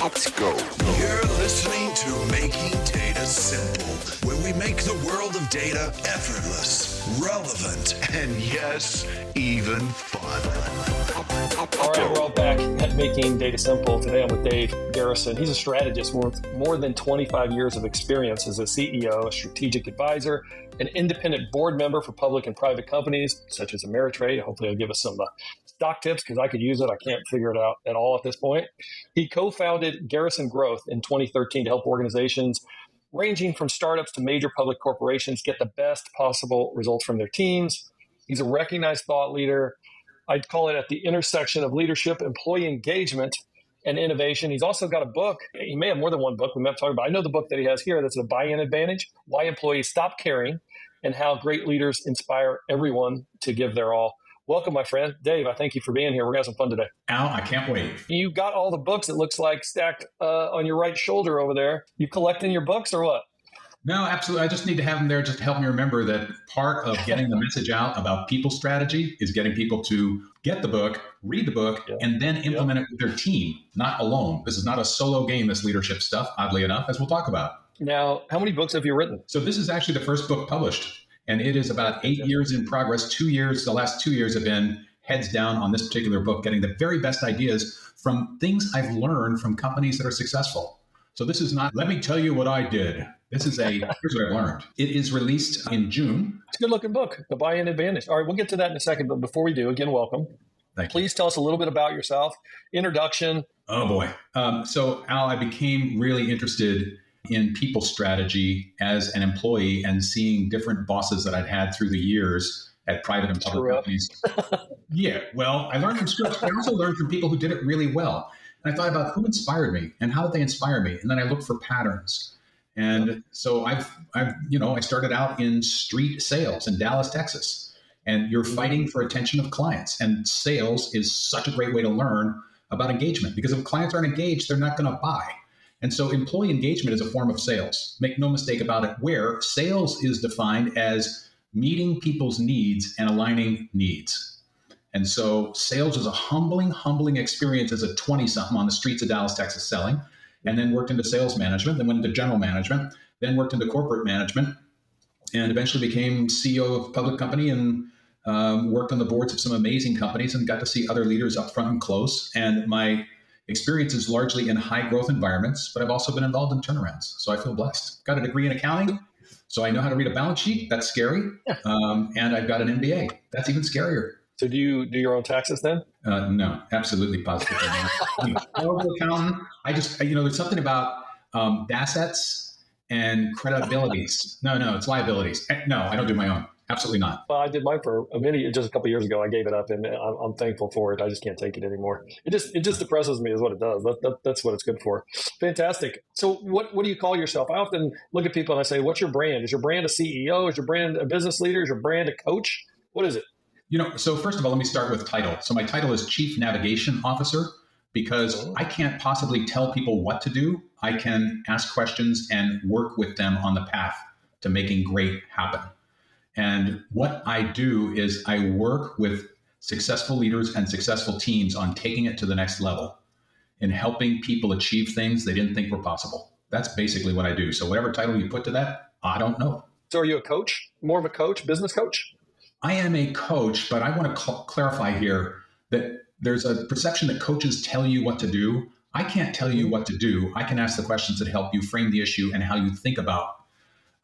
Let's go. You're listening to Making Data Simple, where we make the world of data effortless, relevant, and yes, even fun. All right, we're all back at Making Data Simple. Today I'm with Dave Garrison. He's a strategist with more than 25 years of experience as a CEO, a strategic advisor, an independent board member for public and private companies, such as Ameritrade. Hopefully he'll give us some stock tips because I could use it. I can't figure it out at all at this point. He co-founded Garrison Growth in 2013 to help organizations ranging from startups to major public corporations get the best possible results from their teams. He's a recognized thought leader. I'd call it at the intersection of leadership, employee engagement, and innovation. He's also got a book. He may have more than one book we may have talked about. I know the book that he has here, that's The Buy-in Advantage, Why Employees Stop Caring, and How Great Leaders Inspire Everyone to Give Their All. Welcome, my friend. Dave, I thank you for being here. We're going to have some fun today. Al, I can't wait. You got all the books, it looks like, stacked on your right shoulder over there. You collecting your books or what? No, absolutely. I just need to have them there just to help me remember that part of getting the message out about people strategy is getting people to get the book, read the book, and then implement it with their team, not alone. This is not a solo game, this leadership stuff, oddly enough, as we'll talk about. Now, how many books have you written? So this is actually the first book published, and it is about 8 years in progress. 2 years, the last 2 years have been heads down on this particular book, getting the very best ideas from things I've learned from companies that are successful. So this is not, let me tell you what I did. This is here's what I've learned. It is released in June. It's a good looking book, The Buy-in Advantage. All right, we'll get to that in a second. But before we do, again, welcome. Thank you. Please tell us a little bit about yourself. Introduction. Oh, boy. So, Al, I became really interested in people strategy as an employee and seeing different bosses that I'd had through the years at private and public companies. Yeah, well, I learned from scripts, but I also learned from people who did it really well. And I thought about who inspired me and how did they inspire me? And then I looked for patterns. And so I started out in street sales in Dallas, Texas, and you're fighting for attention of clients. And sales is such a great way to learn about engagement because if clients aren't engaged, they're not going to buy. And so employee engagement is a form of sales. Make no mistake about it, where sales is defined as meeting people's needs and aligning needs. And so sales is a humbling experience as a 20-something on the streets of Dallas, Texas selling. And then worked into sales management, then went into general management, then worked into corporate management, and eventually became CEO of a public company and worked on the boards of some amazing companies and got to see other leaders up front and close. And my experience is largely in high growth environments, but I've also been involved in turnarounds. So I feel blessed. Got a degree in accounting, so I know how to read a balance sheet. That's scary. And I've got an MBA. That's even scarier. So do you do your own taxes then? No, absolutely positively not. I'm a horrible accountant. I just, there's something about assets and credibilities. No, it's liabilities. No, I don't do my own. Absolutely not. Well, I did mine for just a couple of years ago. I gave it up, and I'm thankful for it. I just can't take it anymore. It just depresses me, is what it does. That's what it's good for. Fantastic. So, what do you call yourself? I often look at people and I say, "What's your brand? Is your brand a CEO? Is your brand a business leader? Is your brand a coach? What is it?" So first of all, let me start with title. So my title is Chief Navigation Officer because I can't possibly tell people what to do. I can ask questions and work with them on the path to making great happen. And what I do is I work with successful leaders and successful teams on taking it to the next level and helping people achieve things they didn't think were possible. That's basically what I do. So whatever title you put to that, I don't know. So are you a coach? More of a coach, business coach? I am a coach, but I want to clarify here that there's a perception that coaches tell you what to do. I can't tell you what to do. I can ask the questions that help you frame the issue and how you think about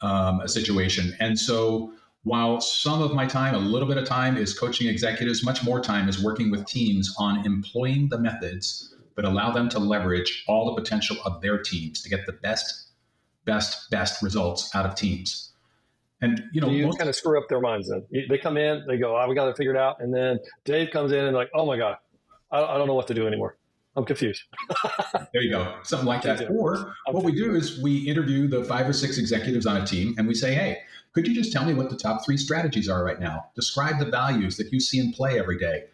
a situation. And so while some of my time, a little bit of time is coaching executives, much more time is working with teams on employing the methods that allow them to leverage all the potential of their teams to get the best results out of teams. And, you kind of screw up their minds then. They come in, they go, we got to figure it out. And then Dave comes in and like, oh my God, I don't know what to do anymore. I'm confused. There you go. Something like that. Or what we do is we interview the 5 or 6 executives on a team and we say, hey, could you just tell me what the top 3 strategies are right now? Describe the values that you see in play every day.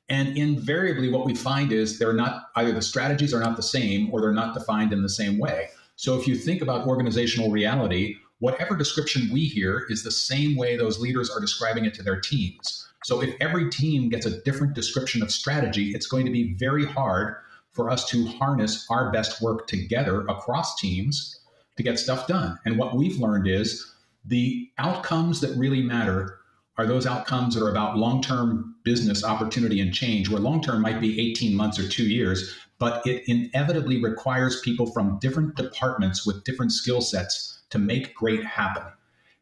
And invariably what we find is they're not, either the strategies are not the same or they're not defined in the same way. So if you think about organizational reality, whatever description we hear is the same way those leaders are describing it to their teams. So if every team gets a different description of strategy, it's going to be very hard for us to harness our best work together across teams to get stuff done. And what we've learned is the outcomes that really matter are those outcomes that are about long-term business opportunity and change, where long-term might be 18 months or 2 years, but it inevitably requires people from different departments with different skill sets to make great happen.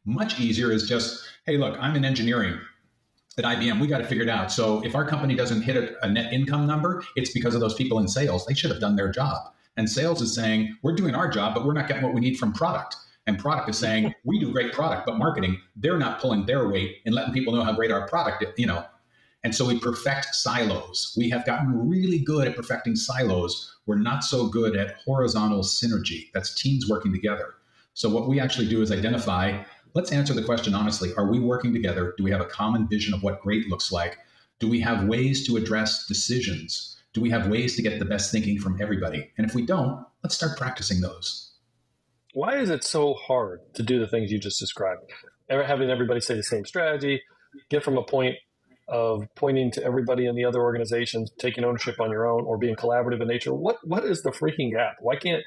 Much easier is just, hey, look, I'm in engineering at IBM. We got to figure it out. So if our company doesn't hit a net income number, it's because of those people in sales. They should have done their job. And sales is saying, we're doing our job, but we're not getting what we need from product. And product is saying, we do great product, but marketing, they're not pulling their weight and letting people know how great our product is, And so we perfect silos. We have gotten really good at perfecting silos. We're not so good at horizontal synergy. That's teams working together. So what we actually do is identify, let's answer the question honestly. Are we working together? Do we have a common vision of what great looks like? Do we have ways to address decisions? Do we have ways to get the best thinking from everybody? And if we don't, let's start practicing those. Why is it so hard to do the things you just described? Having everybody say the same strategy, get from a point of pointing to everybody in the other organizations, taking ownership on your own, or being collaborative in nature. What is the freaking gap? Why can't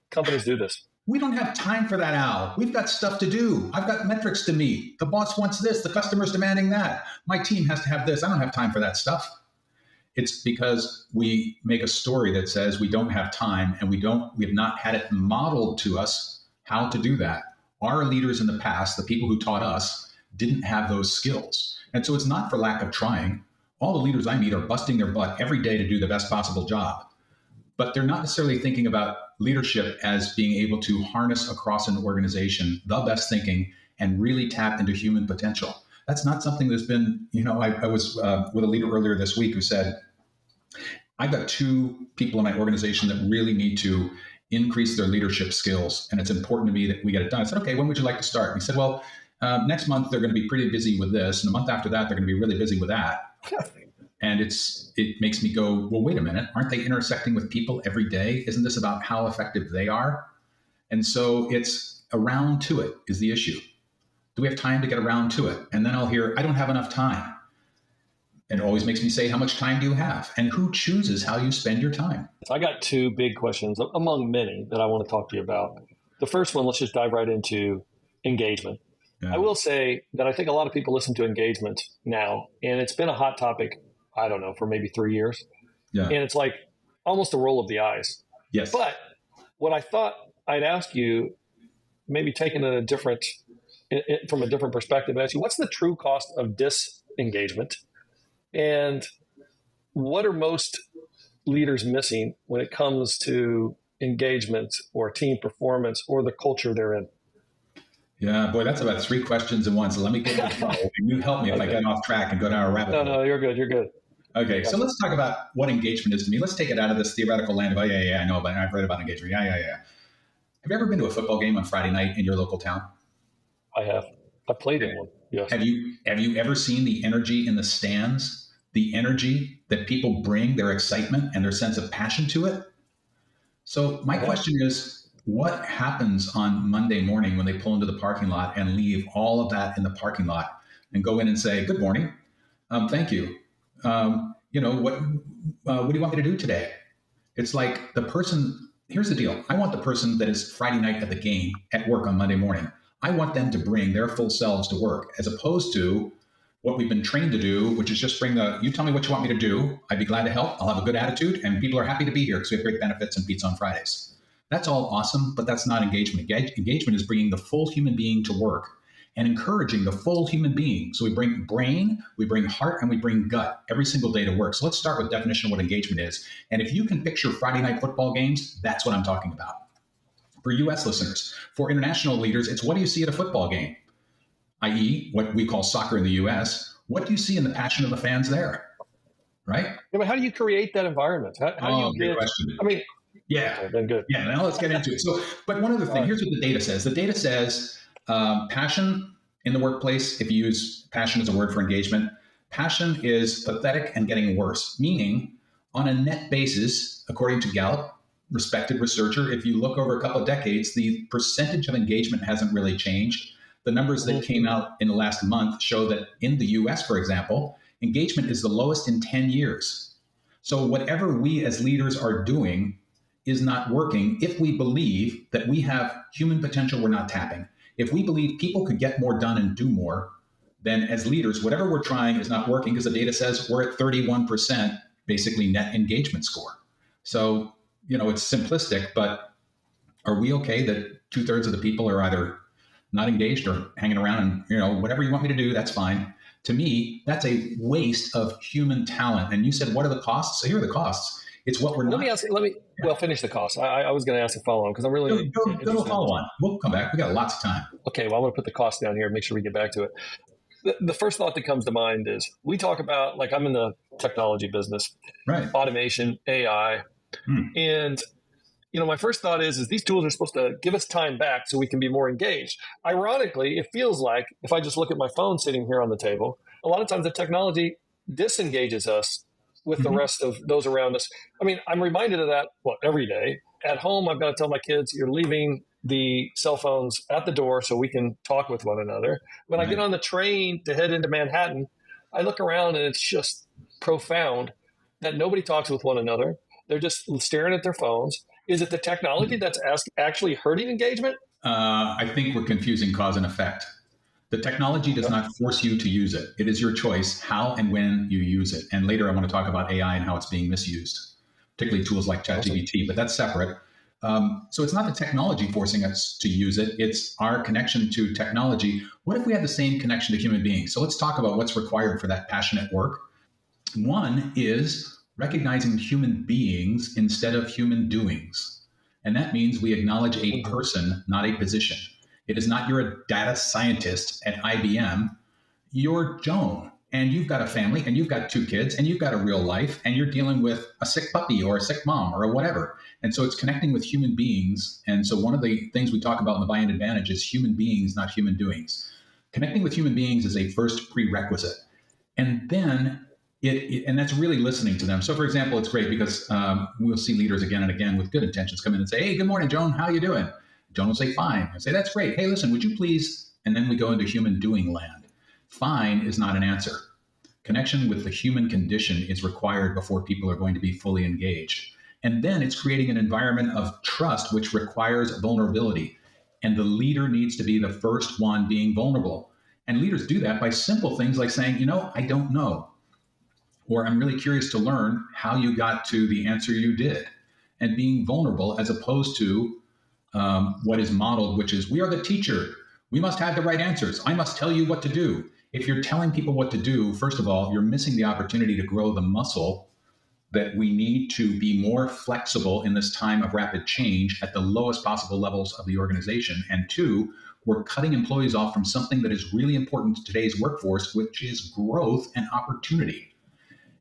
companies do this? We don't have time for that, Al. We've got stuff to do. I've got metrics to meet. The boss wants this. The customer's demanding that. My team has to have this. I don't have time for that stuff. It's because we make a story that says we don't have time, and we have not had it modeled to us how to do that. Our leaders in the past, the people who taught us, didn't have those skills. And so it's not for lack of trying. All the leaders I meet are busting their butt every day to do the best possible job. But they're not necessarily thinking about leadership as being able to harness across an organization the best thinking and really tap into human potential. That's not something that's been, I was with a leader earlier this week who said, I've got 2 people in my organization that really need to increase their leadership skills. And it's important to me that we get it done. I said, okay, when would you like to start? And he said, well, next month they're going to be pretty busy with this. And the month after that, they're going to be really busy with that. And it makes me go, well, wait a minute. Aren't they intersecting with people every day? Isn't this about how effective they are? And so it's around to it is the issue. Do we have time to get around to it? And then I'll hear, I don't have enough time. And it always makes me say, how much time do you have? And who chooses how you spend your time? I got 2 big questions among many that I want to talk to you about. The first one, let's just dive right into engagement. Yeah. I will say that I think a lot of people listen to engagement now, and it's been a hot topic, I don't know, for maybe 3 years. Yeah. And it's like almost a roll of the eyes. Yes. But what I thought I'd ask you, maybe taking from a different perspective, and ask you, what's the true cost of disengagement? And what are most leaders missing when it comes to engagement or team performance or the culture they're in? Yeah, boy, that's about 3 questions in one. So let me get you help me if I get off track and go down a rabbit hole. No, you're good. You're good. Okay, so let's talk about what engagement is to me. Let's take it out of this theoretical land of, oh, yeah, I know about it. I've read about engagement. Yeah. Have you ever been to a football game on Friday night in your local town? I have. I played in one. Yes. Have you ever seen the energy in the stands? The energy that people bring, their excitement and their sense of passion to it? So my question is, what happens on Monday morning when they pull into the parking lot and leave all of that in the parking lot and go in and say, good morning, thank you. What do you want me to do today? It's like the person, here's the deal. I want the person that is Friday night at the game at work on Monday morning. I want them to bring their full selves to work, as opposed to what we've been trained to do, which is just you tell me what you want me to do. I'd be glad to help. I'll have a good attitude, and people are happy to be here because we have great benefits and pizza on Fridays. That's all awesome, but that's not engagement. Engagement is bringing the full human being to work and encouraging the full human being. So we bring brain, we bring heart, and we bring gut every single day to work. So let's start with definition of what engagement is. And if you can picture Friday night football games, that's what I'm talking about. For U.S. listeners, for international leaders, it's what do you see at a football game? i.e., what we call soccer in the U.S. What do you see in the passion of the fans there? Right? Yeah, but how do you create that environment? How do you get? Question. I mean, yeah, okay, then good. Yeah, now let's get into it. So, but one other thing. Here's what the data says. The data says passion in the workplace. If you use passion as a word for engagement, passion is pathetic and getting worse. Meaning, on a net basis, according to Gallup, respected researcher, if you look over a couple of decades, the percentage of engagement hasn't really changed. The numbers that came out in the last month show that in the US, for example, engagement is the lowest in 10 years. So whatever we as leaders are doing is not working if we believe that we have human potential we're not tapping. If we believe people could get more done and do more, then as leaders, whatever we're trying is not working because the data says we're at 31% basically net engagement score. So, it's simplistic, but are we okay that 2/3 of the people are either not engaged or hanging around and, whatever you want me to do, that's fine. To me, that's a waste of human talent. And you said, what are the costs? So here are the costs. It's what we're not. Well, finish the costs. I was going to ask a follow-on because I'm really Go to a follow-on. We'll come back. We got lots of time. Okay, well, I'm going to put the cost down here and make sure we get back to it. The first thought that comes to mind is we talk about, like, I'm in the technology business, right? Automation, AI. And, my first thought is these tools are supposed to give us time back so we can be more engaged. Ironically, it feels like if I just look at my phone sitting here on the table, a lot of times the technology disengages us with the rest of those around us. I mean, I'm reminded of that, every day. At home, I've got to tell my kids, you're leaving the cell phones at the door so we can talk with one another. When I get on the train to head into Manhattan, I look around and it's just profound that nobody talks with one another. They're just staring at their phones. Is it the technology that's actually hurting engagement? I think we're confusing cause and effect. The technology does not force you to use it. It is your choice how and when you use it. And later I want to talk about AI and how it's being misused, particularly tools like ChatGPT, but that's separate. So it's not the technology forcing us to use it. It's our connection to technology. What if we had the same connection to human beings? So let's talk about what's required for that passionate work. One is recognizing human beings instead of human doings. And that means we acknowledge a person, not a position. It is not you're a data scientist at IBM. You're Joan, and you've got a family, and you've got 2 kids, and you've got a real life, and you're dealing with a sick puppy or a sick mom or whatever. And so it's connecting with human beings. And so one of the things we talk about in the buy-in advantage is human beings, not human doings. Connecting with human beings is a first prerequisite. And then and that's really listening to them. So, for example, it's great because we'll see leaders again and again with good intentions come in and say, hey, good morning, Joan. How you doing? Joan will say, fine. I say, that's great. Hey, listen, would you please? And then we go into human doing land. Fine is not an answer. Connection with the human condition is required before people are going to be fully engaged. And then it's creating an environment of trust, which requires vulnerability. And the leader needs to be the first one being vulnerable. And leaders do that by simple things like saying, I don't know. Or I'm really curious to learn how you got to the answer you did. And being vulnerable as opposed to what is modeled, which is we are the teacher. We must have the right answers. I must tell you what to do. If you're telling people what to do, first of all, you're missing the opportunity to grow the muscle that we need to be more flexible in this time of rapid change at the lowest possible levels of the organization. And 2, we're cutting employees off from something that is really important to today's workforce, which is growth and opportunity.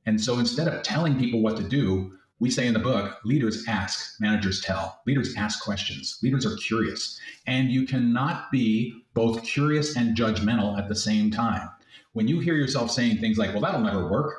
And so instead of telling people what to do, we say in the book, leaders ask, managers tell. Leaders ask questions. Leaders are curious. And you cannot be both curious and judgmental at the same time. When you hear yourself saying things like, well, that'll never work,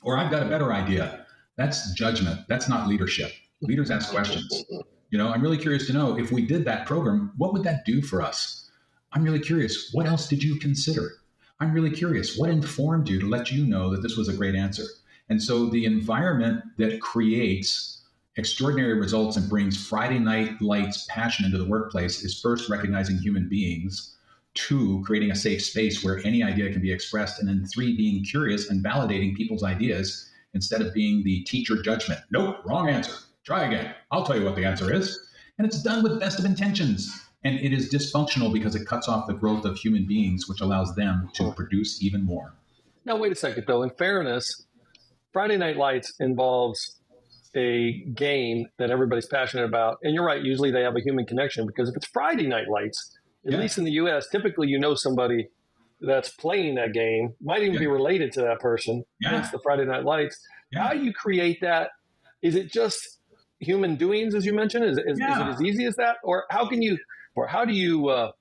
or I've got a better idea, that's judgment. That's not leadership. Leaders ask questions. I'm really curious to know if we did that program, what would that do for us? I'm really curious. What else did you consider? I'm really curious. What informed you to let you know that this was a great answer? And so the environment that creates extraordinary results and brings Friday night lights passion into the workplace is first recognizing human beings, 2, creating a safe space where any idea can be expressed, and then 3, being curious and validating people's ideas instead of being the teacher judgment. Nope, wrong answer. Try again. I'll tell you what the answer is. And it's done with best of intentions. And it is dysfunctional because it cuts off the growth of human beings, which allows them to produce even more. Now, wait a second, Bill. In fairness, Friday Night Lights involves a game that everybody's passionate about. And you're right, usually they have a human connection because if it's Friday Night Lights, at least in the U.S., typically somebody that's playing that game, might even be related to that person. Hence the Friday Night Lights. How do you create that? Is it just human doings, as you mentioned? Is it as easy as that? Or how do you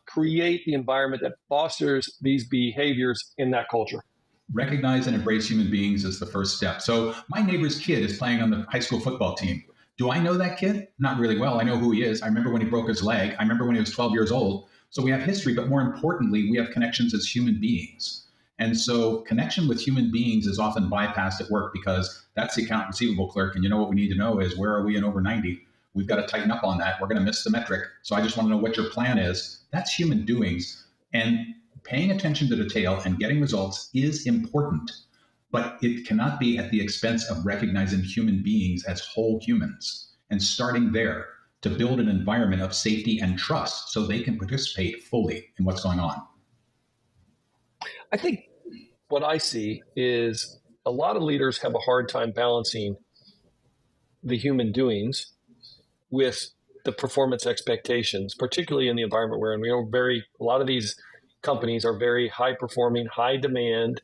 create the environment that fosters these behaviors in that culture? Recognize and embrace human beings is the first step. So my neighbor's kid is playing on the high school football team. Do I know that kid? Not really well. I know who he is. I remember when he broke his leg. I remember when he was 12 years old. So we have history, but more importantly, we have connections as human beings. And so connection with human beings is often bypassed at work because that's the account receivable clerk. And you know what we need to know is, where are we in over 90? We've got to tighten up on that. We're going to miss the metric. So I just want to know what your plan is. That's human doings. And paying attention to detail and getting results is important, but it cannot be at the expense of recognizing human beings as whole humans and starting there to build an environment of safety and trust so they can participate fully in what's going on. I think what I see is a lot of leaders have a hard time balancing the human doings with the performance expectations, particularly in the environment we're in. A lot of these companies are very high performing, high demand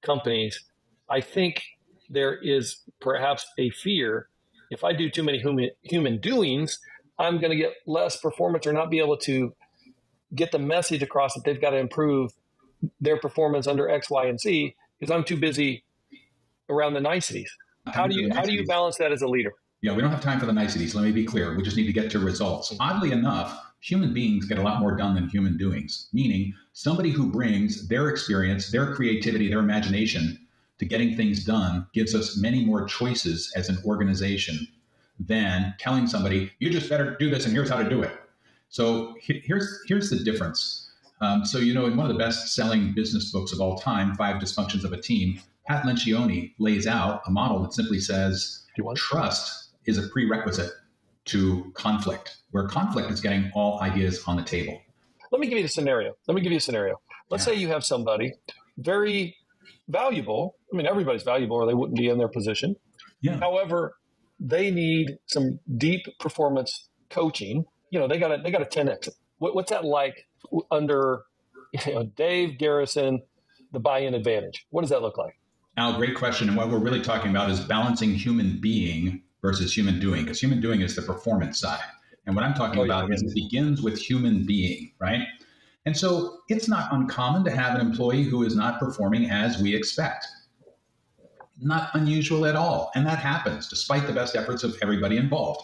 companies. I think there is perhaps a fear, if I do too many human doings, I'm going to get less performance or not be able to get the message across that they've got to improve their performance under X, Y, and Z because I'm too busy around the niceties. How do you balance that as a leader? Yeah, we don't have time for the niceties. Let me be clear. We just need to get to results. Oddly enough, human beings get a lot more done than human doings, meaning somebody who brings their experience, their creativity, their imagination to getting things done gives us many more choices as an organization than telling somebody, you just better do this and here's how to do it. So here's the difference. In one of the best-selling business books of all time, 5 Dysfunctions of a Team, Pat Lencioni lays out a model that simply says trust is a prerequisite to conflict, where conflict is getting all ideas on the table. Let me give you a scenario. Let's say you have somebody very valuable. I mean, everybody's valuable or they wouldn't be in their position. Yeah. However, they need some deep performance coaching. They got a 10X. What's that like under Dave Garrison, the buy-in advantage? What does that look like? Al, great question. And what we're really talking about is balancing human being versus human doing, because human doing is the performance side. And what I'm talking about is it begins with human being, right? And so it's not uncommon to have an employee who is not performing as we expect. Not unusual at all. And that happens despite the best efforts of everybody involved.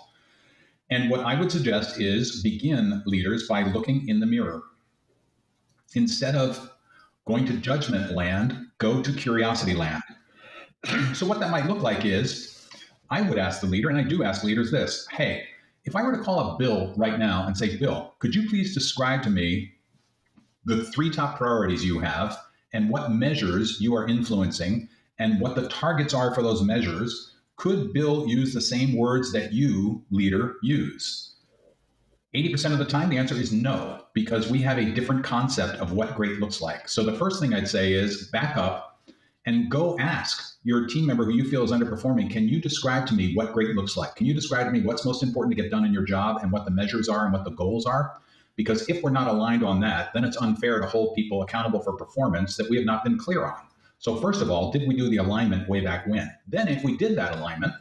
And what I would suggest is begin, leaders, by looking in the mirror. Instead of going to judgment land, go to curiosity land. So what that might look like is, I would ask the leader, and I do ask leaders this, hey, if I were to call up Bill right now and say, Bill, could you please describe to me the 3 top priorities you have and what measures you are influencing and what the targets are for those measures? Could Bill use the same words that you, leader, use? 80% of the time, the answer is no, because we have a different concept of what great looks like. So the first thing I'd say is back up and go ask your team member who you feel is underperforming, can you describe to me what great looks like? Can you describe to me what's most important to get done in your job and what the measures are and what the goals are? Because if we're not aligned on that, then it's unfair to hold people accountable for performance that we have not been clear on. So first of all, did we do the alignment way back when? Then if we did that alignment,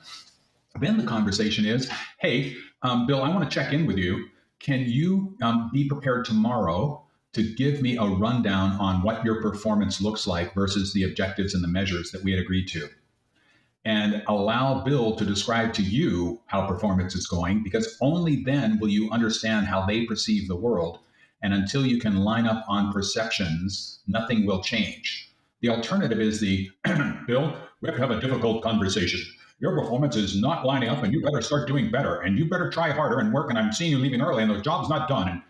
then the conversation is, hey, Bill, I want to check in with you. Can you be prepared tomorrow to give me a rundown on what your performance looks like versus the objectives and the measures that we had agreed to? And allow Bill to describe to you how performance is going, because only then will you understand how they perceive the world. And until you can line up on perceptions, nothing will change. The alternative is Bill, we have to have a difficult conversation. Your performance is not lining up and you better start doing better and you better try harder and work, and I'm seeing you leaving early and the job's not done. And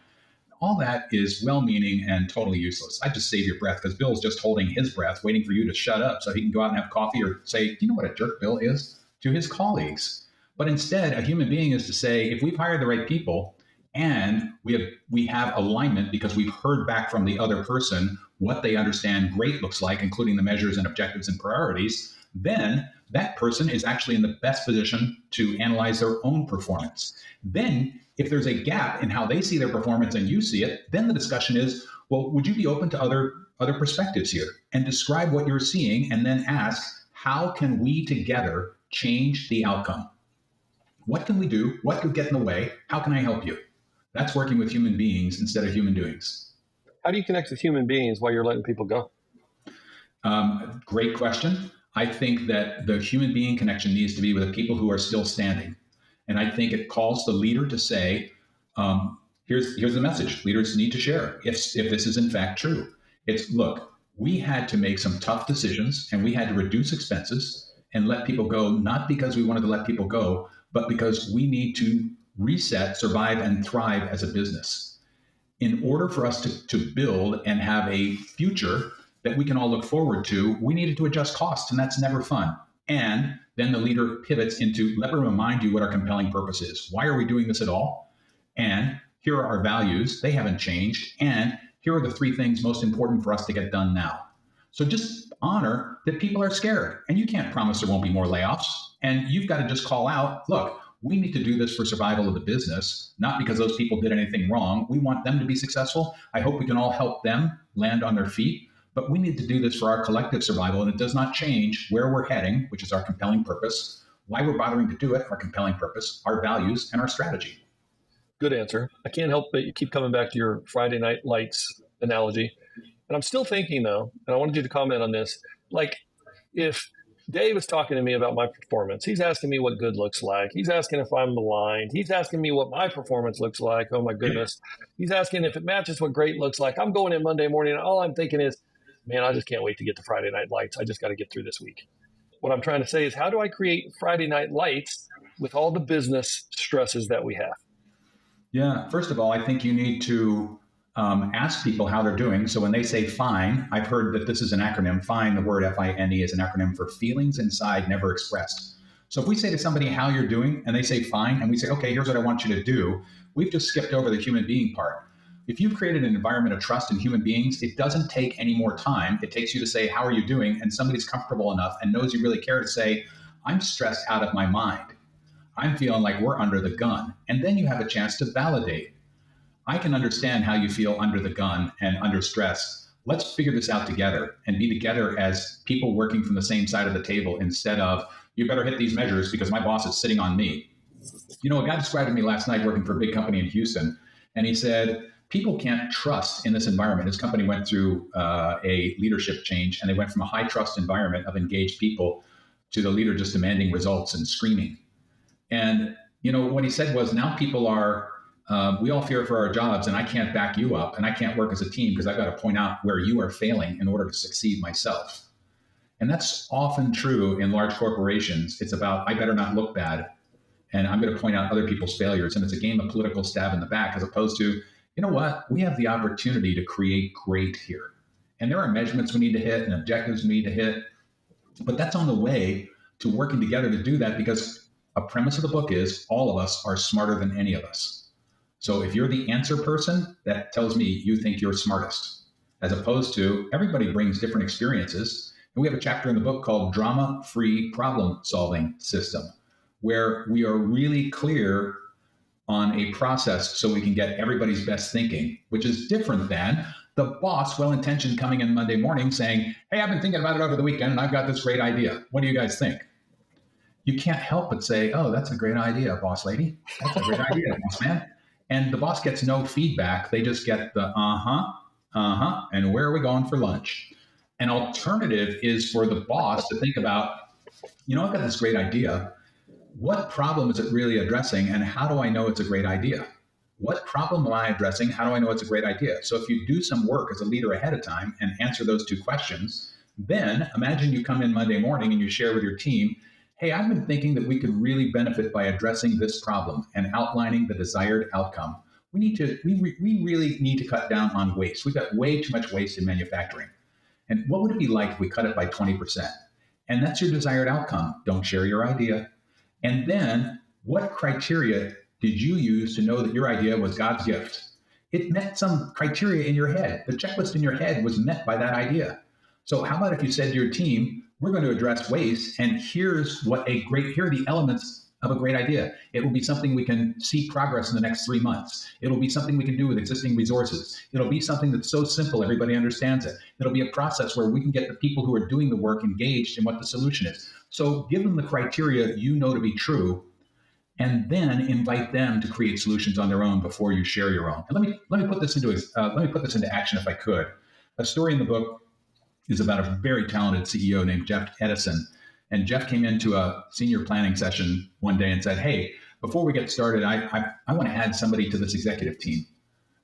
all that is well-meaning and totally useless. I just save your breath because Bill's just holding his breath, waiting for you to shut up so he can go out and have coffee or say, do you know what a jerk Bill is to his colleagues? But instead, a human being is to say, if we've hired the right people and we have alignment because we've heard back from the other person what they understand great looks like, including the measures and objectives and priorities, then that person is actually in the best position to analyze their own performance. Then if there's a gap in how they see their performance and you see it, then the discussion is, well, would you be open to other perspectives here? And describe what you're seeing and then ask, how can we together change the outcome? What can we do? What could get in the way? How can I help you? That's working with human beings instead of human doings. How do you connect with human beings while you're letting people go? Great question. I think that the human being connection needs to be with the people who are still standing. And I think it calls the leader to say, here's the message leaders need to share if this is in fact true. It's, look, we had to make some tough decisions, and we had to reduce expenses and let people go, not because we wanted to let people go, but because we need to reset, survive, and thrive as a business. In order for us to build and have a future that we can all look forward to, we needed to adjust costs, and that's never fun. And then the leader pivots into, let me remind you what our compelling purpose is. Why are we doing this at all? And here are our values. They haven't changed. And here are the 3 things most important for us to get done now. So just honor that people are scared, and you can't promise there won't be more layoffs. And you've got to just call out, look, we need to do this for survival of the business, not because those people did anything wrong. We want them to be successful. I hope we can all help them land on their feet, but we need to do this for our collective survival. And it does not change where we're heading, which is our compelling purpose, why we're bothering to do it, our compelling purpose, our values, and our strategy. Good answer. I can't help but you keep coming back to your Friday Night Lights analogy. And I'm still thinking, though, and I wanted you to comment on this, like if Dave is talking to me about my performance, he's asking me what good looks like. He's asking if I'm aligned. He's asking me what my performance looks like. Oh, my goodness. He's asking if it matches what great looks like. I'm going in Monday morning, and all I'm thinking is, man, I just can't wait to get to Friday Night Lights. I just got to get through this week. What I'm trying to say is, how do I create Friday Night Lights with all the business stresses that we have? Yeah, first of all, I think you need to ask people how they're doing. So when they say fine, I've heard that this is an acronym. Fine, the word FINE is an acronym for feelings inside never expressed. So if we say to somebody how you're doing and they say fine, and we say, okay, here's what I want you to do, we've just skipped over the human being part. If you've created an environment of trust in human beings, it doesn't take any more time. It takes you to say, how are you doing? And somebody's comfortable enough and knows you really care to say, I'm stressed out of my mind. I'm feeling like we're under the gun. And then you have a chance to validate. I can understand how you feel under the gun and under stress. Let's figure this out together and be together as people working from the same side of the table instead of, you better hit these measures because my boss is sitting on me. You know, a guy described to me last night working for a big company in Houston, and he said, people can't trust in this environment. His company went through a leadership change, and they went from a high trust environment of engaged people to the leader just demanding results and screaming. And, you know, what he said was, now people are, we all fear for our jobs, and I can't back you up, and I can't work as a team because I've got to point out where you are failing in order to succeed myself. And that's often true in large corporations. It's about, I better not look bad, and I'm going to point out other people's failures. And it's a game of political stab in the back, as opposed to, you know what, we have the opportunity to create great here. And there are measurements we need to hit and objectives we need to hit. But that's on the way to working together to do that, because a premise of the book is all of us are smarter than any of us. So if you're the answer person, that tells me you think you're smartest, as opposed to everybody brings different experiences. And we have a chapter in the book called Drama-Free Problem-Solving System, where we are really clear on a process so we can get everybody's best thinking, which is different than the boss, well-intentioned, coming in Monday morning saying, hey, I've been thinking about it over the weekend and I've got this great idea. What do you guys think? You can't help but say, oh, that's a great idea, boss lady. That's a great idea, boss man. And the boss gets no feedback. They just get the and where are we going for lunch? An alternative is for the boss to think about, you know, I've got this great idea. What problem is it really addressing, and how do I know it's a great idea? What problem am I addressing? How do I know it's a great idea? So if you do some work as a leader ahead of time and answer those 2 questions, then imagine you come in Monday morning and you share with your team, hey, I've been thinking that we could really benefit by addressing this problem and outlining the desired outcome. We really need to cut down on waste. We've got way too much waste in manufacturing. And what would it be like if we cut it by 20%? And that's your desired outcome. Don't share your idea. And then what criteria did you use to know that your idea was God's gift? It met some criteria in your head. The checklist in your head was met by that idea. So how about if you said to your team, we're going to address waste, and here are the elements of a great idea. It will be something we can see progress in the next 3 months. It'll be something we can do with existing resources. It'll be something that's so simple everybody understands it. It'll be a process where we can get the people who are doing the work engaged in what the solution is. So give them the criteria you know to be true, and then invite them to create solutions on their own before you share your own. And let me put this into action if I could. A story in the book is about a very talented CEO named Jeff Edison. And Jeff came into a senior planning session one day and said, hey, before we get started, I want to add somebody to this executive team.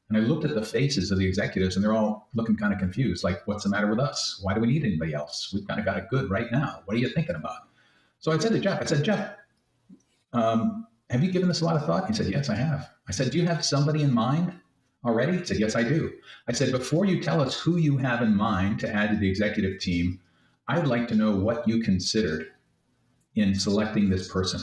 And I looked at the faces of the executives, and they're all looking kind of confused, like, what's the matter with us? Why do we need anybody else? We've kind of got it good right now. What are you thinking about? So I said to Jeff, have you given this a lot of thought? He said, yes, I have. I said, do you have somebody in mind already? He said, yes, I do. I said, before you tell us who you have in mind to add to the executive team, I'd like to know what you considered in selecting this person.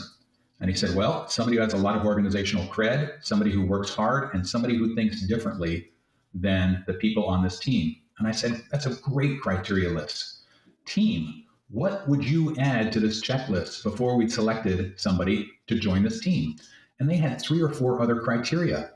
And he said, well, somebody who has a lot of organizational cred, somebody who works hard, and somebody who thinks differently than the people on this team. And I said, that's a great criteria list. Team, what would you add to this checklist before we selected somebody to join this team? And they had 3 or 4 other criteria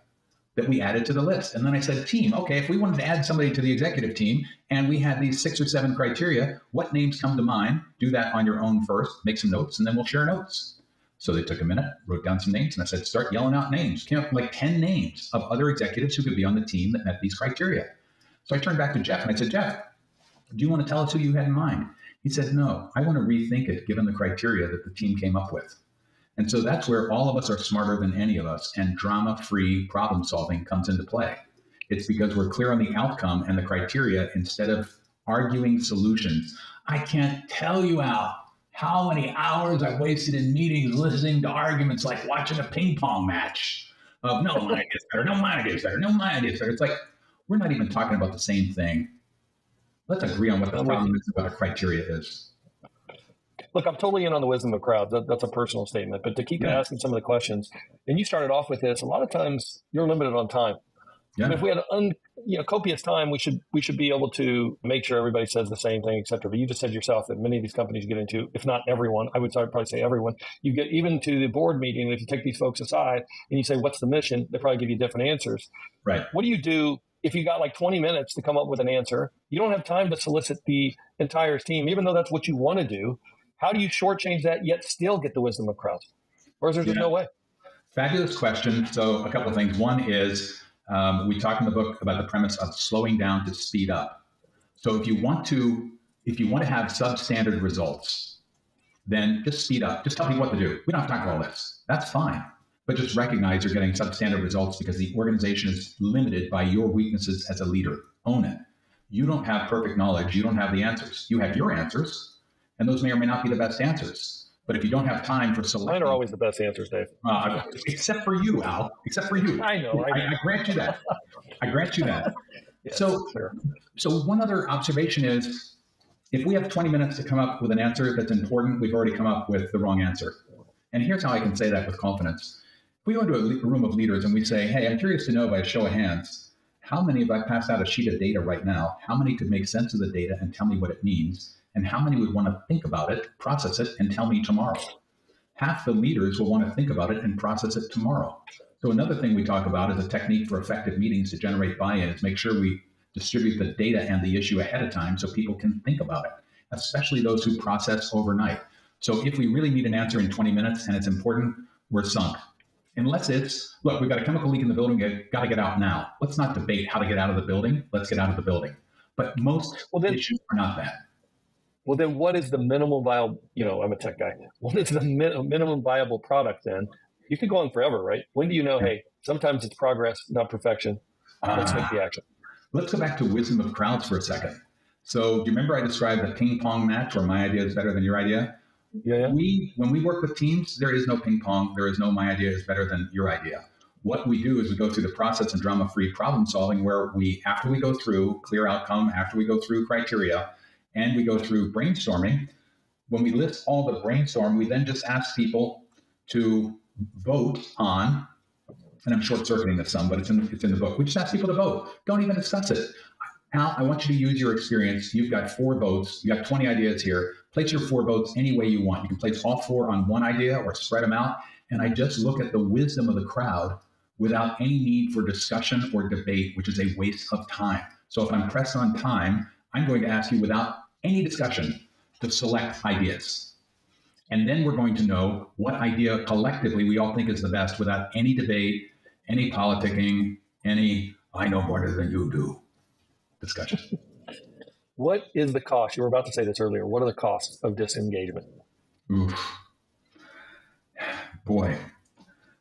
that we added to the list. And then I said, team, okay, if we wanted to add somebody to the executive team and we had these 6 or 7 criteria, what names come to mind? Do that on your own first, make some notes, and then we'll share notes. So they took a minute, wrote down some names, and I said, start yelling out names. Came up with like 10 names of other executives who could be on the team that met these criteria. So I turned back to Jeff and I said, Jeff, do you want to tell us who you had in mind? He said, no, I want to rethink it given the criteria that the team came up with. And so that's where all of us are smarter than any of us, and drama-free problem solving comes into play. It's because we're clear on the outcome and the criteria instead of arguing solutions. I can't tell you, Al, how many hours I've wasted in meetings listening to arguments like watching a ping pong match of no, my idea's better, no, my idea's better, no, my idea's better. It's like, we're not even talking about the same thing. Let's agree on what the problem is and what the criteria is. Look, I'm totally in on the wisdom of crowds. That's a personal statement. But to keep asking some of the questions, and you started off with this, a lot of times you're limited on time. Yeah. I mean, if we had copious time, we should be able to make sure everybody says the same thing, et cetera. But you just said yourself that many of these companies get into, if not everyone, I would probably say everyone, you get even to the board meeting, and if you take these folks aside and you say, what's the mission? They probably give you different answers. Right. What do you do if you got like 20 minutes to come up with an answer? You don't have time to solicit the entire team, even though that's what you want to do. How do you shortchange that yet still get the wisdom of crowds? Or is there just no way? Fabulous question. So a couple of things. One is we talk in the book about the premise of slowing down to speed up. So if you want to have substandard results, then just speed up. Just tell me what to do. We don't have to talk about all this. That's fine. But just recognize you're getting substandard results because the organization is limited by your weaknesses as a leader. Own it. You don't have perfect knowledge. You don't have the answers. You have your answers. And those may or may not be the best answers. But if you don't have time for selecting... Mine are always the best answers, Dave. Except for you, Al. Except for you. I know. I grant you that. I grant you that. Yes, so one other observation is, if we have 20 minutes to come up with an answer that's important, we've already come up with the wrong answer. And here's how I can say that with confidence. If we go into a room of leaders and we say, hey, I'm curious to know by a show of hands, how many of I passed out a sheet of data right now? How many could make sense of the data and tell me what it means? And how many would want to think about it, process it, and tell me tomorrow? Half the leaders will want to think about it and process it tomorrow. So another thing we talk about is a technique for effective meetings to generate buy-in is make sure we distribute the data and the issue ahead of time so people can think about it, especially those who process overnight. So if we really need an answer in 20 minutes and it's important, we're sunk. Unless it's, look, we've got a chemical leak in the building, we've got to get out now. Let's not debate how to get out of the building. Let's get out of the building. But most issues are not that. Well, then what is the minimum viable, I'm a tech guy. What is the minimum viable product then? You could go on forever, right? When do you know, hey, sometimes it's progress, not perfection. Let's make the action. Let's go back to wisdom of crowds for a second. So do you remember I described the ping pong match where my idea is better than your idea? Yeah. When we work with teams, there is no ping pong. There is no my idea is better than your idea. What we do is we go through the process of drama-free problem solving where after we go through clear outcome, after we go through criteria, and we go through brainstorming. When we list all the brainstorm, we then just ask people to vote on, and I'm short-circuiting this some, but it's in the book. We just ask people to vote. Don't even discuss it. Al, I want you to use your experience. You've got 4 votes. You got 20 ideas here. Place your 4 votes any way you want. You can place all 4 on one idea or spread them out. And I just look at the wisdom of the crowd without any need for discussion or debate, which is a waste of time. So if I'm pressed on time, I'm going to ask you without any discussion to select ideas. And then we're going to know what idea collectively we all think is the best without any debate, any politicking, any I know better than you do discussion. What is the cost? You were about to say this earlier. What are the costs of disengagement? Oof. Boy,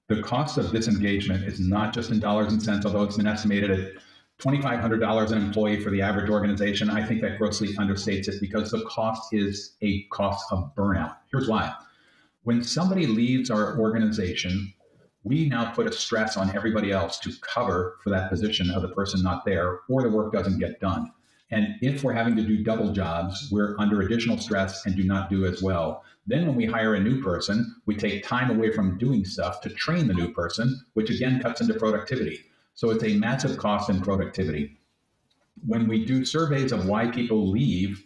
The cost of disengagement is not just in dollars and cents, although it's been estimated at $2,500 an employee for the average organization. I think that grossly understates it because the cost is a cost of burnout. Here's why. When somebody leaves our organization, we now put a stress on everybody else to cover for that position of the person not there, or the work doesn't get done. And if we're having to do double jobs, we're under additional stress and do not do as well. Then when we hire a new person, we take time away from doing stuff to train the new person, which again cuts into productivity. So it's a massive cost in productivity. When we do surveys of why people leave,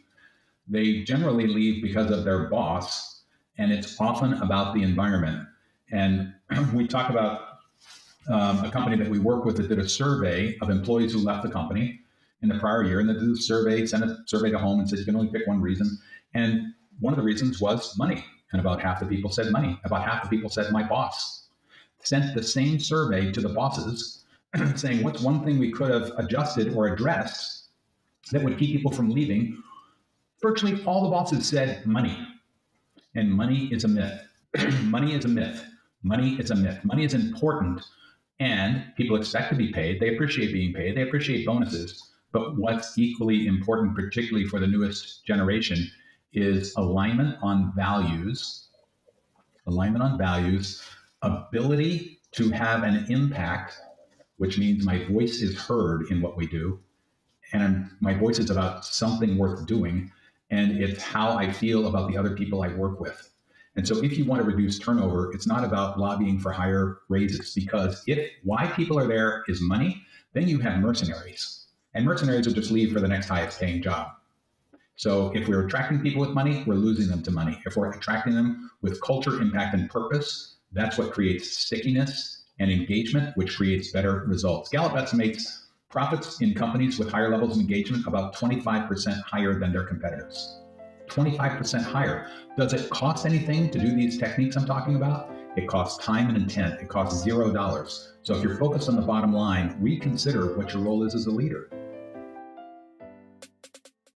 they generally leave because of their boss, and it's often about the environment. And we talk about a company that we work with that did a survey of employees who left the company in the prior year, and they did a survey, sent a survey to home and said, you can only pick one reason. And one of the reasons was money. And about half the people said money. About half the people said my boss. Sent the same survey to the bosses saying, what's one thing we could have adjusted or addressed that would keep people from leaving? Virtually all the bosses said money. And money is a myth. Money is a myth. Money is a myth. Money is important, and people expect to be paid. They appreciate being paid. They appreciate bonuses. But what's equally important, particularly for the newest generation, is alignment on values, ability to have an impact, which means my voice is heard in what we do, and my voice is about something worth doing, and it's how I feel about the other people I work with. And so if you want to reduce turnover, it's not about lobbying for higher raises, because if why people are there is money, then you have mercenaries. And mercenaries will just leave for the next highest paying job. So if we're attracting people with money, we're losing them to money. If we're attracting them with culture, impact, and purpose, that's what creates stickiness and engagement, which creates better results. Gallup estimates profits in companies with higher levels of engagement about 25% higher than their competitors. 25% higher. Does it cost anything to do these techniques I'm talking about? It costs time and intent. It costs $0. So if you're focused on the bottom line, reconsider what your role is as a leader.